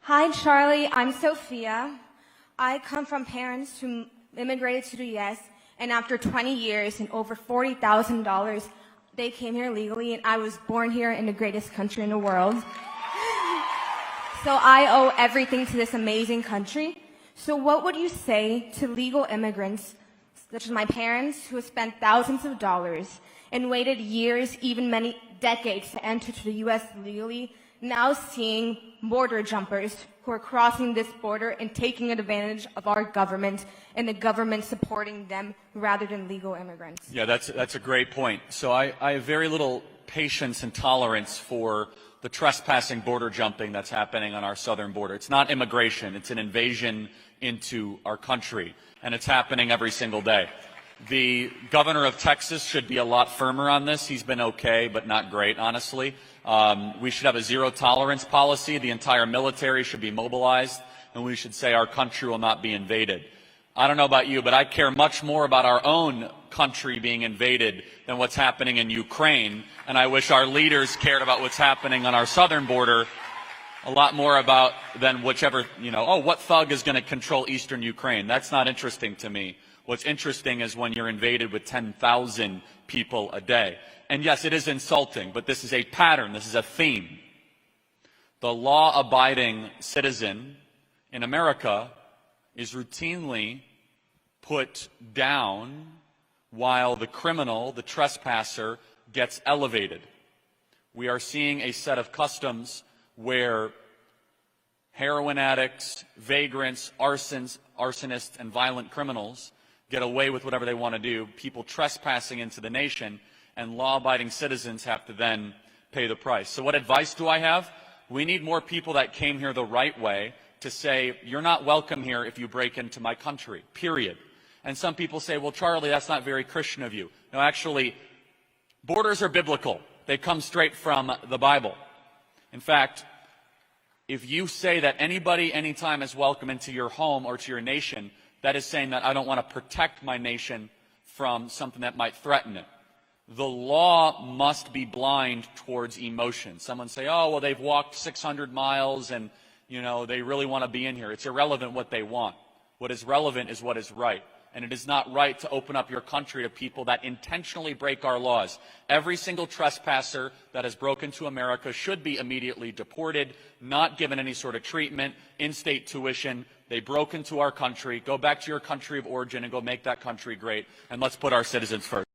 Hi, Charlie. I'm Sophia. I come from parents who immigrated to the U.S., and after 20 years and over $40,000, they came here legally, and I was born here in the greatest country in the world. So I owe everything to this amazing country. So what would you say to legal immigrants, such as my parents, who have spent thousands of dollars and waited years, even many decades, to enter to the U.S. legally, now seeing border jumpers who are crossing this border and taking advantage of our government and the government supporting them rather than legal immigrants? Yeah, that's a great point. So I have very little patience and tolerance for the trespassing border jumping that's happening on our southern border. It's not immigration, it's an invasion into our country, and it's happening every single day. The governor of Texas should be a lot firmer on this. He's been okay, but not great, honestly. We should have a zero-tolerance policy. The entire military should be mobilized, and we should say our country will not be invaded. I don't know about you, but I care much more about our own country being invaded than what's happening in Ukraine, and I wish our leaders cared about what's happening on our southern border a lot more about than whichever, what thug is going to control eastern Ukraine. That's not interesting to me. What's interesting is when you're invaded with 10,000 people a day. And yes, it is insulting, but this is a pattern. This is a theme. The law-abiding citizen in America is routinely put down while the criminal, the trespasser, gets elevated. We are seeing a set of customs where heroin addicts, vagrants, arsonists, and violent criminals get away with whatever they want to do, people trespassing into the nation, and law-abiding citizens have to then pay the price. So what advice do I have? We need more people that came here the right way to say, you're not welcome here if you break into my country, period. And some people say, well, Charlie, that's not very Christian of you. No, actually, borders are biblical. They come straight from the Bible. In fact, if you say that anybody, anytime is welcome into your home or to your nation, that is saying that I don't want to protect my nation from something that might threaten it. The law must be blind towards emotion. Someone say, oh, well, they've walked 600 miles and, they really want to be in here. It's irrelevant what they want. What is relevant is what is right. And it is not right to open up your country to people that intentionally break our laws. Every single trespasser that has broken into America should be immediately deported, not given any sort of treatment, in-state tuition. They broke into our country. Go back to your country of origin and go make that country great. And let's put our citizens first.